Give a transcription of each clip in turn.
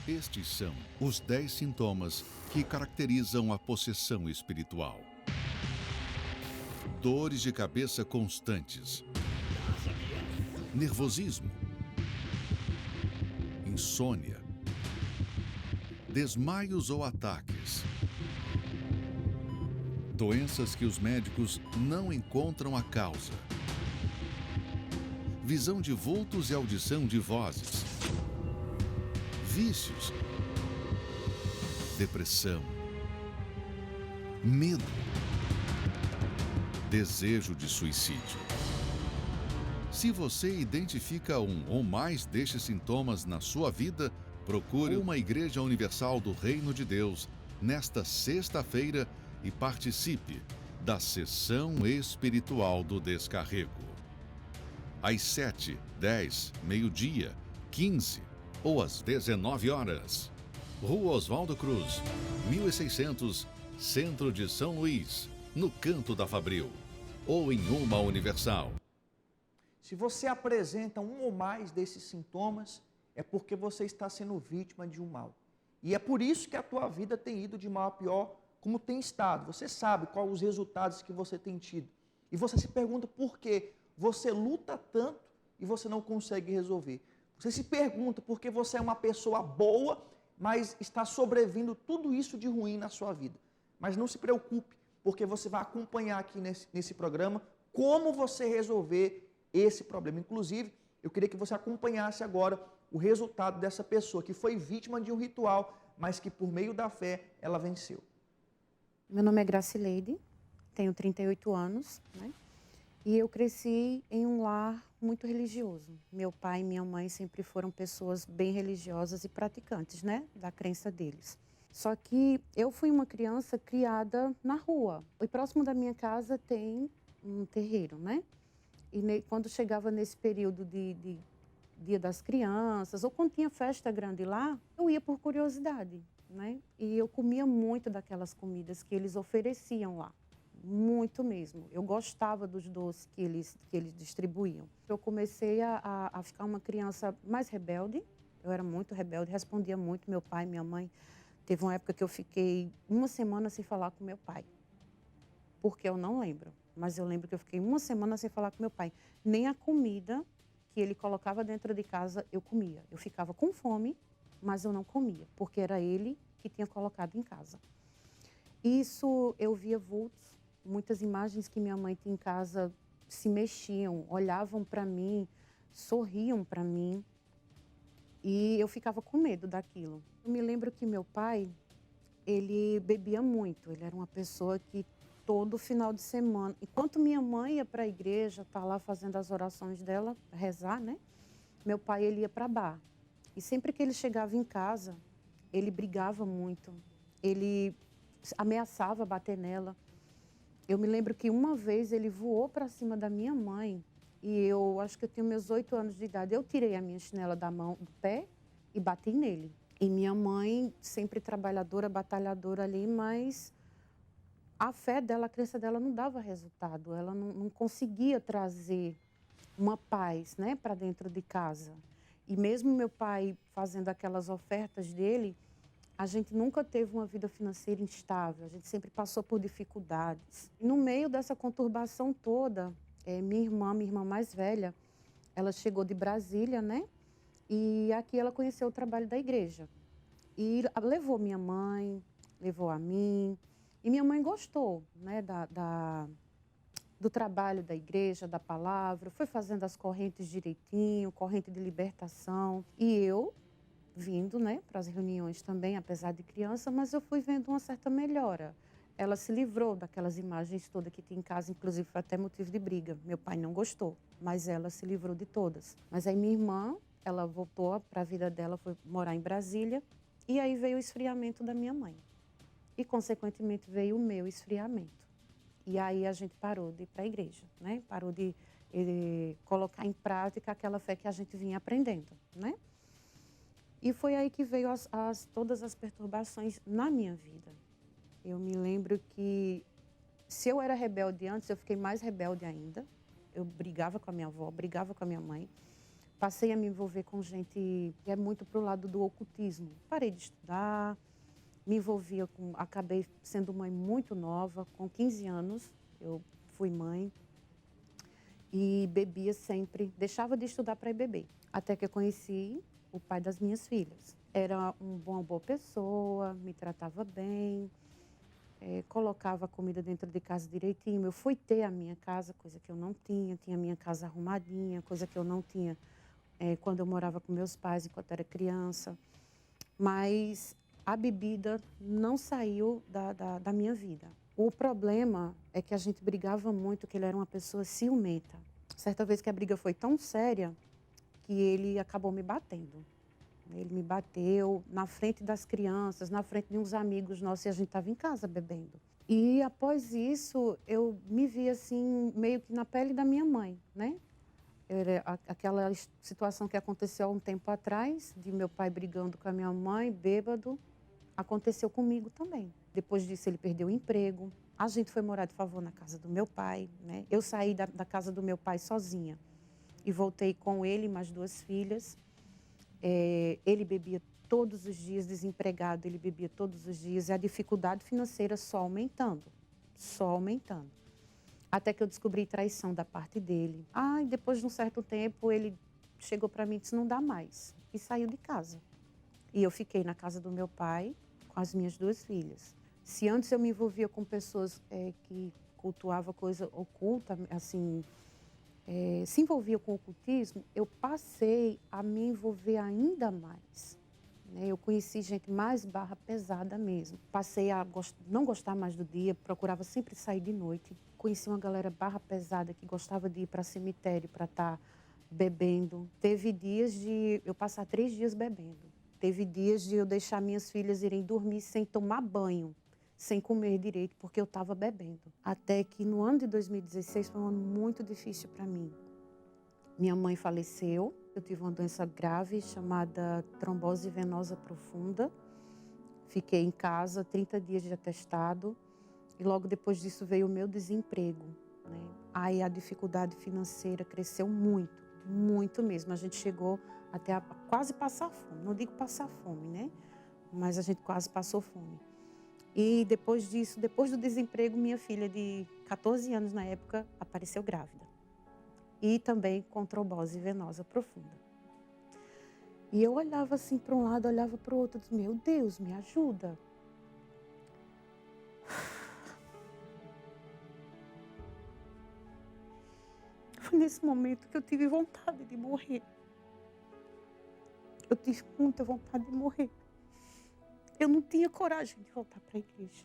Estes são os 10 sintomas que caracterizam a possessão espiritual. Dores de cabeça constantes, nervosismo, insônia, desmaios ou ataques, doenças que os médicos não encontram a causa, visão de vultos e audição de vozes, vícios, depressão, medo, desejo de suicídio. Se você identifica um ou mais destes sintomas na sua vida, procure uma Igreja Universal do Reino de Deus nesta sexta-feira e participe da sessão espiritual do descarrego. Às 7, 10, meio-dia, 15 ou às 19 horas. Rua Oswaldo Cruz, 1600, Centro de São Luís, no Canto da Fabril. Ou em uma Universal. Se você apresenta um ou mais desses sintomas, é porque você está sendo vítima de um mal. E é por isso que a tua vida tem ido de mal a pior, como tem estado. Você sabe quais os resultados que você tem tido. E você se pergunta por quê você luta tanto e você não consegue resolver. Você se pergunta por que você é uma pessoa boa, mas está sobrevindo tudo isso de ruim na sua vida. Mas não se preocupe, porque você vai acompanhar aqui nesse programa como você resolver esse problema. Inclusive, eu queria que você acompanhasse agora o resultado dessa pessoa que foi vítima de um ritual, mas que por meio da fé ela venceu. Meu nome é Gracileide, tenho 38 anos, né? E eu cresci em um lar muito religioso. Meu pai e minha mãe sempre foram pessoas bem religiosas e praticantes, né? Da crença deles. Só que eu fui uma criança criada na rua. E próximo da minha casa tem um terreiro, né? E quando chegava nesse período de Dia das Crianças, ou quando tinha festa grande lá, eu ia por curiosidade, né? E eu comia muito daquelas comidas que eles ofereciam lá. Muito mesmo. Eu gostava dos doces que eles distribuíam. Eu comecei a ficar uma criança mais rebelde. Eu era muito rebelde, respondia muito meu pai, minha mãe. Teve uma época que eu fiquei uma semana sem falar com meu pai. Porque eu não lembro. Mas eu lembro que eu fiquei uma semana sem falar com meu pai. Nem a comida que ele colocava dentro de casa eu comia. Eu ficava com fome, mas eu não comia. Porque era ele que tinha colocado em casa. Isso eu via vultos. Muitas imagens que minha mãe tinha em casa se mexiam, olhavam para mim, sorriam para mim. E eu ficava com medo daquilo. Eu me lembro que meu pai, ele bebia muito. Ele era uma pessoa que todo final de semana, enquanto minha mãe ia para a igreja, tá lá fazendo as orações dela, rezar, né? Meu pai, ele ia para bar. E sempre que ele chegava em casa, ele brigava muito. Ele ameaçava bater nela. Eu me lembro que uma vez ele voou para cima da minha mãe e eu acho que eu tinha meus 8 anos de idade. Eu tirei a minha chinela da mão, do pé e bati nele. E minha mãe, sempre trabalhadora, batalhadora ali, mas a fé dela, a crença dela não dava resultado. Ela não conseguia trazer uma paz, né, para dentro de casa. E mesmo meu pai fazendo aquelas ofertas dele, a gente nunca teve uma vida financeira instável, a gente sempre passou por dificuldades. E no meio dessa conturbação toda, minha irmã mais velha, ela chegou de Brasília, né? E aqui ela conheceu o trabalho da igreja. E levou minha mãe, levou a mim. E minha mãe gostou, né, do trabalho da igreja, da palavra, foi fazendo as correntes direitinho, corrente de libertação. E eu vindo, né, para as reuniões também, apesar de criança, mas eu fui vendo uma certa melhora. Ela se livrou daquelas imagens todas que tinha em casa, inclusive foi até motivo de briga. Meu pai não gostou, mas ela se livrou de todas. Mas aí minha irmã, ela voltou para a vida dela, foi morar em Brasília, e aí veio o esfriamento da minha mãe. E, consequentemente, veio o meu esfriamento. E aí a gente parou de ir para a igreja, né? Parou de colocar em prática aquela fé que a gente vinha aprendendo, né? E foi aí que veio todas as perturbações na minha vida. Eu me lembro que, se eu era rebelde antes, eu fiquei mais rebelde ainda. Eu brigava com a minha avó, brigava com a minha mãe. passei a me envolver com gente que é muito pro lado do ocultismo. Parei de estudar, me envolvia acabei sendo mãe muito nova, com 15 anos eu fui mãe e bebia sempre, deixava de estudar para ir beber. Até que eu conheci o pai das minhas filhas. Era uma boa pessoa, me tratava bem, colocava a comida dentro de casa direitinho. Eu fui ter a minha casa, coisa que eu não tinha a minha casa arrumadinha, coisa que eu não tinha quando eu morava com meus pais, enquanto era criança. Mas a bebida não saiu da minha vida. O problema é que a gente brigava muito, que ele era uma pessoa ciumenta. Certa vez que a briga foi tão séria que ele acabou me batendo. Ele me bateu na frente das crianças, na frente de uns amigos nossos, e a gente estava em casa bebendo. E após isso, eu me vi assim, meio que na pele da minha mãe, né? Era aquela situação que aconteceu há um tempo atrás, de meu pai brigando com a minha mãe, bêbado, aconteceu comigo também. Depois disso, ele perdeu o emprego. A gente foi morar de favor na casa do meu pai, né? Eu saí da casa do meu pai sozinha e voltei com ele e mais 2 filhas. Ele bebia todos os dias, desempregado, ele bebia todos os dias, e a dificuldade financeira só aumentando. Até que eu descobri traição da parte dele. E depois de um certo tempo, ele chegou para mim e disse, não dá mais, e saiu de casa. E eu fiquei na casa do meu pai com as minhas 2 filhas. Se antes eu me envolvia com pessoas que cultuavam coisa oculta, assim, se envolvia com o ocultismo, eu passei a me envolver ainda mais. Né? Eu conheci gente mais barra pesada mesmo. Passei a não gostar mais do dia, procurava sempre sair de noite. Conheci uma galera barra pesada que gostava de ir para cemitério para estar bebendo. Teve dias de eu passar 3 dias bebendo. Teve dias de eu deixar minhas filhas irem dormir sem tomar banho, sem comer direito, porque eu estava bebendo. Até que no ano de 2016 foi um ano muito difícil para mim. Minha mãe faleceu, eu tive uma doença grave chamada trombose venosa profunda. Fiquei em casa, 30 dias de atestado, e logo depois disso veio o meu desemprego. Né? Aí a dificuldade financeira cresceu muito, muito mesmo. A gente chegou até a quase passar fome, não digo passar fome, né? Mas a gente quase passou fome. E depois disso, depois do desemprego, minha filha de 14 anos na época apareceu grávida. E também com trombose venosa profunda. E eu olhava assim para um lado, olhava para o outro, disse, meu Deus, me ajuda. Foi nesse momento que eu tive vontade de morrer. Eu tive muita vontade de morrer. Eu não tinha coragem de voltar para a igreja.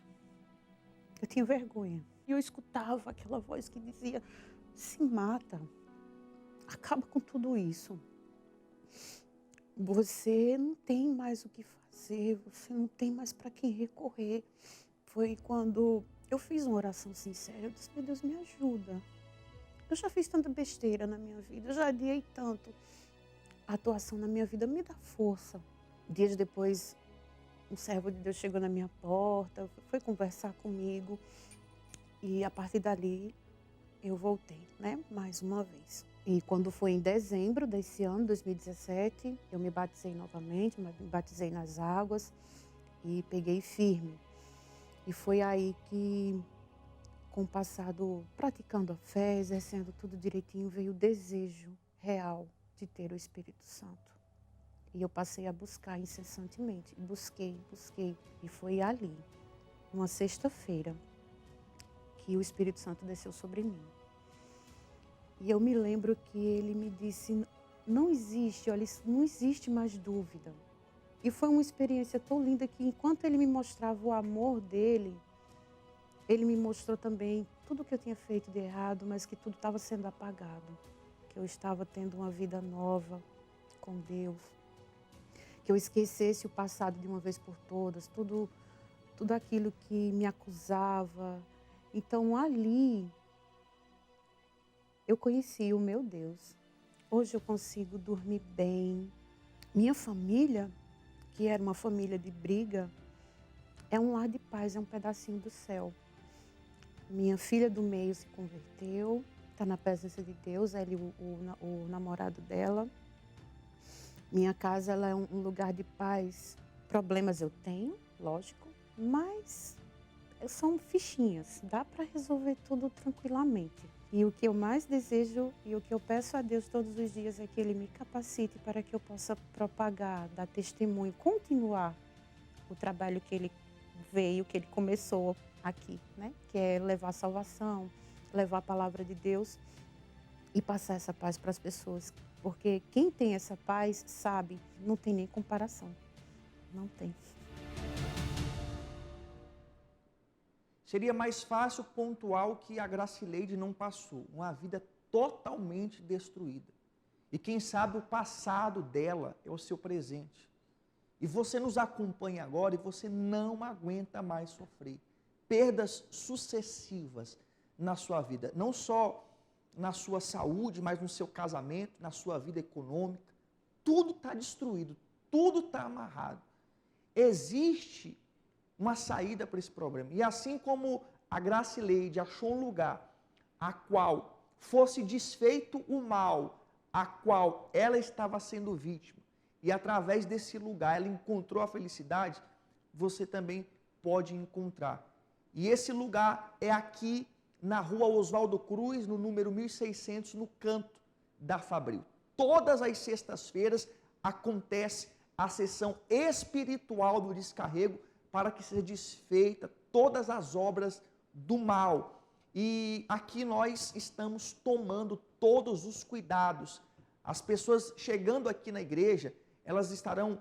Eu tinha vergonha. E eu escutava aquela voz que dizia, se mata, acaba com tudo isso. Você não tem mais o que fazer, você não tem mais para quem recorrer. Foi quando eu fiz uma oração sincera, eu disse, meu Deus, me ajuda. Eu já fiz tanta besteira na minha vida, eu já adiei tanto. A atuação na minha vida me dá força. Dias depois, um servo de Deus chegou na minha porta, foi conversar comigo. E a partir dali, eu voltei, né? Mais uma vez. E quando foi em dezembro desse ano, 2017, eu me batizei novamente, me batizei nas águas e peguei firme. E foi aí que, com o passado, praticando a fé, exercendo tudo direitinho, veio o desejo real de ter o Espírito Santo. E eu passei a buscar incessantemente. Busquei. E foi ali, numa sexta-feira, que o Espírito Santo desceu sobre mim. E eu me lembro que ele me disse, não existe mais dúvida. E foi uma experiência tão linda que enquanto ele me mostrava o amor dele, ele me mostrou também tudo que eu tinha feito de errado, mas que tudo estava sendo apagado. Que eu estava tendo uma vida nova com Deus. Que eu esquecesse o passado de uma vez por todas, tudo aquilo que me acusava. Então ali eu conheci o meu Deus. Hoje eu consigo dormir bem. Minha família, que era uma família de briga, é um lar de paz, é um pedacinho do céu. Minha filha do meio se converteu, está na presença de Deus, ele o namorado dela. Minha casa ela é um lugar de paz. Problemas eu tenho, lógico, mas são fichinhas. Dá para resolver tudo tranquilamente. E o que eu mais desejo e o que eu peço a Deus todos os dias é que Ele me capacite para que eu possa propagar, dar testemunho, continuar o trabalho que Ele veio, que Ele começou aqui, né? Que é levar a salvação, levar a palavra de Deus e passar essa paz para as pessoas. Porque quem tem essa paz sabe, não tem nem comparação. Não tem. Seria mais fácil pontuar o que a Gracileide não passou, uma vida totalmente destruída. E quem sabe o passado dela é o seu presente. E você nos acompanha agora e você não aguenta mais sofrer. Perdas sucessivas na sua vida, não só na sua saúde, mas no seu casamento, na sua vida econômica. Tudo está destruído, tudo está amarrado. Existe uma saída para esse problema. E assim como a Gracileide achou um lugar a qual fosse desfeito o mal, a qual ela estava sendo vítima, e através desse lugar ela encontrou a felicidade, você também pode encontrar. E esse lugar é aqui na rua Oswaldo Cruz, no número 1600, no canto da Fabril. Todas as sextas-feiras acontece a sessão espiritual do descarrego para que seja desfeita todas as obras do mal. E aqui nós estamos tomando todos os cuidados. As pessoas chegando aqui na igreja, elas estarão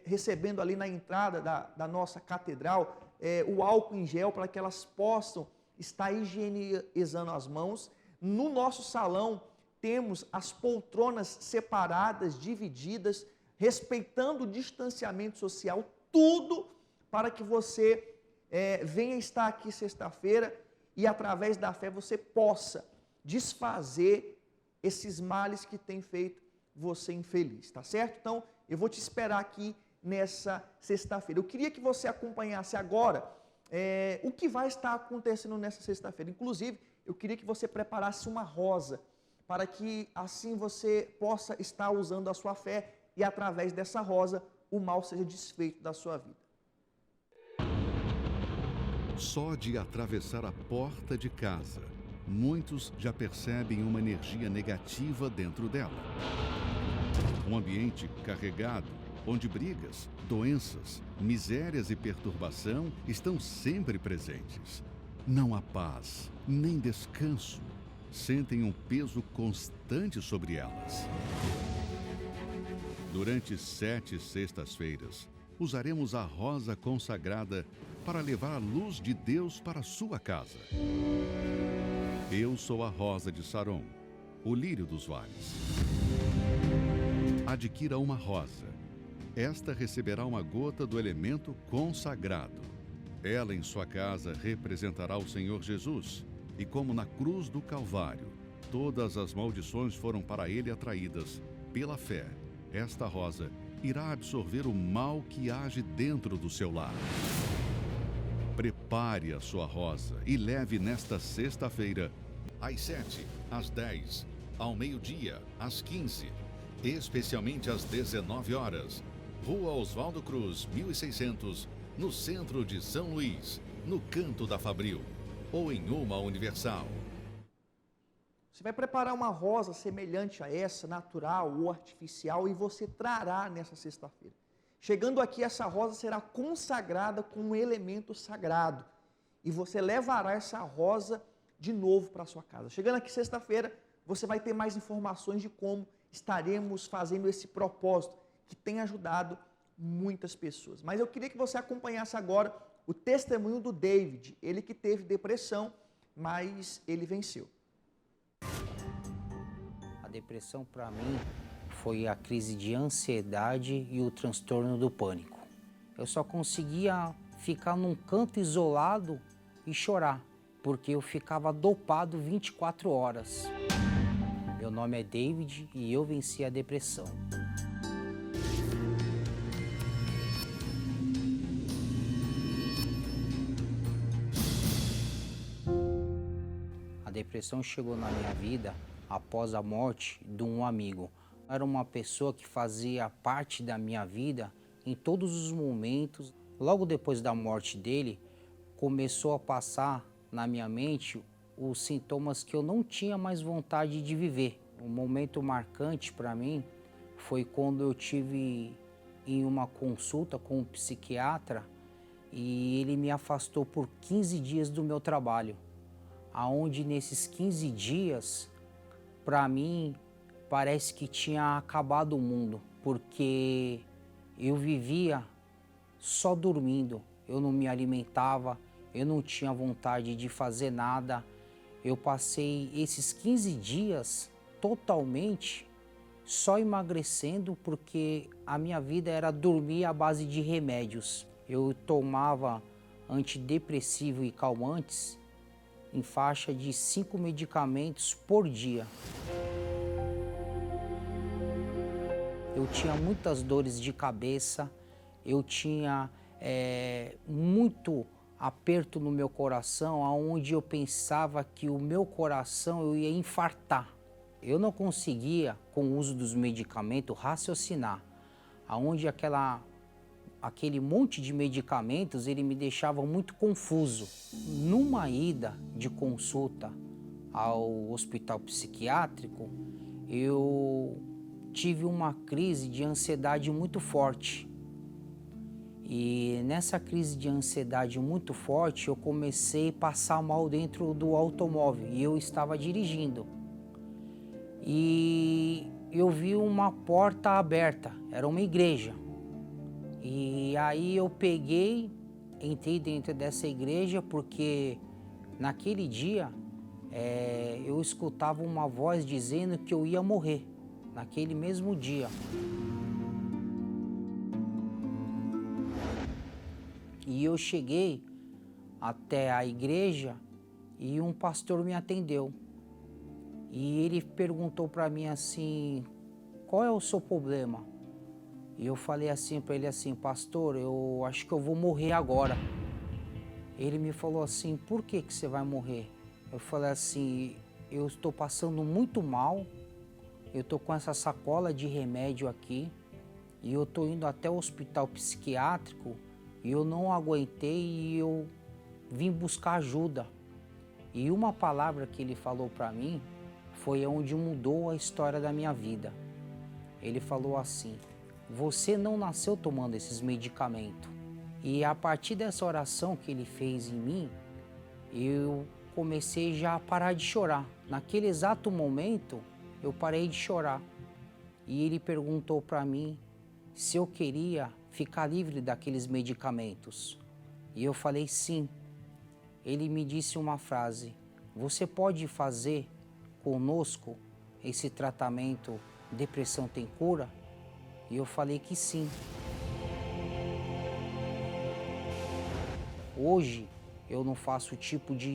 recebendo ali na entrada da nossa catedral o álcool em gel para que elas possam estar higienizando as mãos. No nosso salão temos as poltronas separadas, divididas, respeitando o distanciamento social, tudo para que você venha estar aqui sexta-feira e através da fé você possa desfazer esses males que têm feito você infeliz, tá certo? Então, eu vou te esperar aqui nessa sexta-feira. Eu queria que você acompanhasse agora o que vai estar acontecendo nessa sexta-feira. Inclusive, eu queria que você preparasse uma rosa, para que assim você possa estar usando a sua fé e através dessa rosa o mal seja desfeito da sua vida. Só de atravessar a porta de casa, muitos já percebem uma energia negativa dentro dela. Um ambiente carregado, onde brigas, doenças, misérias e perturbação estão sempre presentes. Não há paz, nem descanso. Sentem um peso constante sobre elas. Durante 7 sextas-feiras, usaremos a rosa consagrada para levar a luz de Deus para a sua casa. Eu sou a rosa de Saron, o lírio dos vales. Adquira uma rosa. Esta receberá uma gota do elemento consagrado. Ela em sua casa representará o Senhor Jesus. E como na cruz do Calvário, todas as maldições foram para ele atraídas pela fé, esta rosa irá absorver o mal que age dentro do seu lar. Prepare a sua rosa e leve nesta sexta-feira, às 7, às 10, ao meio-dia, às 15, especialmente às 19 horas, Rua Oswaldo Cruz, 1600, no centro de São Luís, no canto da Fabril, ou em uma Universal. Você vai preparar uma rosa semelhante a essa, natural ou artificial, e você trará nessa sexta-feira. Chegando aqui, essa rosa será consagrada com um elemento sagrado. E você levará essa rosa de novo para a sua casa. Chegando aqui sexta-feira, você vai ter mais informações de como estaremos fazendo esse propósito, que tem ajudado muitas pessoas. Mas eu queria que você acompanhasse agora o testemunho do David, ele que teve depressão, mas ele venceu. A depressão para mim foi a crise de ansiedade e o transtorno do pânico. Eu só conseguia ficar num canto isolado e chorar, porque eu ficava dopado 24 horas. Meu nome é David e eu venci a depressão. A depressão chegou na minha vida após a morte de um amigo, Era uma pessoa que fazia parte da minha vida em todos os momentos. Logo depois da morte dele, começou a passar na minha mente os sintomas que eu não tinha mais vontade de viver. Um momento marcante para mim foi quando eu tive em uma consulta com um psiquiatra e ele me afastou por 15 dias do meu trabalho, aonde nesses 15 dias, para mim, parece que tinha acabado o mundo, porque eu vivia só dormindo, eu não me alimentava, eu não tinha vontade de fazer nada. Eu passei esses 15 dias totalmente só emagrecendo, porque a minha vida era dormir à base de remédios. Eu tomava antidepressivo e calmantes em faixa de 5 medicamentos por dia. Eu tinha muitas dores de cabeça, eu tinha muito aperto no meu coração, onde eu pensava que o meu coração eu ia infartar. Eu não conseguia, com o uso dos medicamentos, raciocinar, aonde aquele monte de medicamentos ele me deixava muito confuso. Numa ida de consulta ao hospital psiquiátrico, eu tive uma crise de ansiedade muito forte. E nessa crise de ansiedade muito forte, eu comecei a passar mal dentro do automóvel e eu estava dirigindo. E eu vi uma porta aberta, era uma igreja. E aí eu entrei dentro dessa igreja porque naquele dia eu escutava uma voz dizendo que eu ia morrer, naquele mesmo dia. E eu cheguei até a igreja e um pastor me atendeu. E ele perguntou para mim assim, qual é o seu problema? E eu falei assim para ele assim, pastor, eu acho que eu vou morrer agora. Ele me falou assim, por que você vai morrer? Eu falei assim, eu estou passando muito mal, eu estou com essa sacola de remédio aqui e eu estou indo até o hospital psiquiátrico e eu não aguentei e eu vim buscar ajuda. E uma palavra que ele falou para mim foi onde mudou a história da minha vida. Ele falou assim, você não nasceu tomando esses medicamentos. E a partir dessa oração que ele fez em mim, eu comecei já a parar de chorar. Naquele exato momento, eu parei de chorar. E ele perguntou para mim se eu queria ficar livre daqueles medicamentos. E eu falei sim. Ele me disse uma frase, você pode fazer conosco esse tratamento Depressão Tem Cura? E eu falei que sim. Hoje eu não faço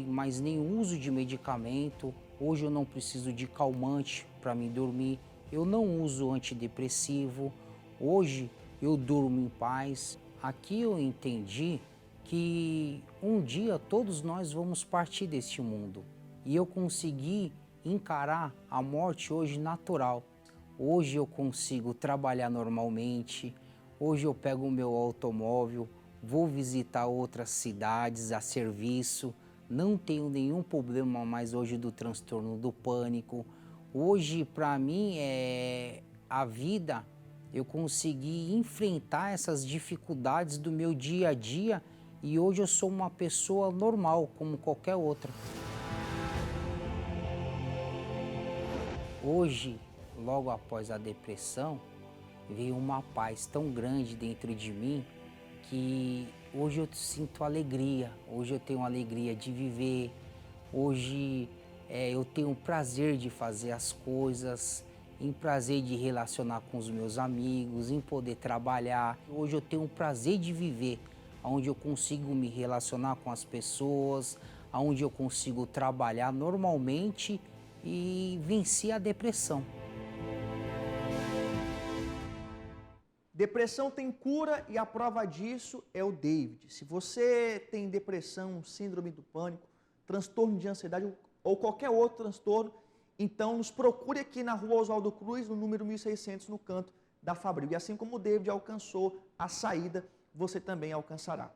mais nenhum uso de medicamento, hoje eu não preciso de calmante para me dormir, eu não uso antidepressivo, hoje eu durmo em paz. Aqui eu entendi que um dia todos nós vamos partir deste mundo e eu consegui encarar a morte hoje natural. Hoje eu consigo trabalhar normalmente, hoje eu pego o meu automóvel, vou visitar outras cidades a serviço, não tenho nenhum problema mais hoje do transtorno do pânico. Hoje, para mim, a vida, eu consegui enfrentar essas dificuldades do meu dia a dia e hoje eu sou uma pessoa normal, como qualquer outra. Hoje, logo após a depressão, veio uma paz tão grande dentro de mim que hoje eu sinto alegria, hoje eu tenho alegria de viver, hoje eu tenho prazer de fazer as coisas, em prazer de relacionar com os meus amigos, em poder trabalhar. Hoje eu tenho o prazer de viver, onde eu consigo me relacionar com as pessoas, onde eu consigo trabalhar normalmente e vencer a depressão. Depressão tem cura e a prova disso é o David. Se você tem depressão, síndrome do pânico, transtorno de ansiedade ou qualquer outro transtorno, Então nos procure aqui na Rua Oswaldo Cruz, no número 1600, no canto da Fabril. E assim como o David alcançou a saída, você também alcançará.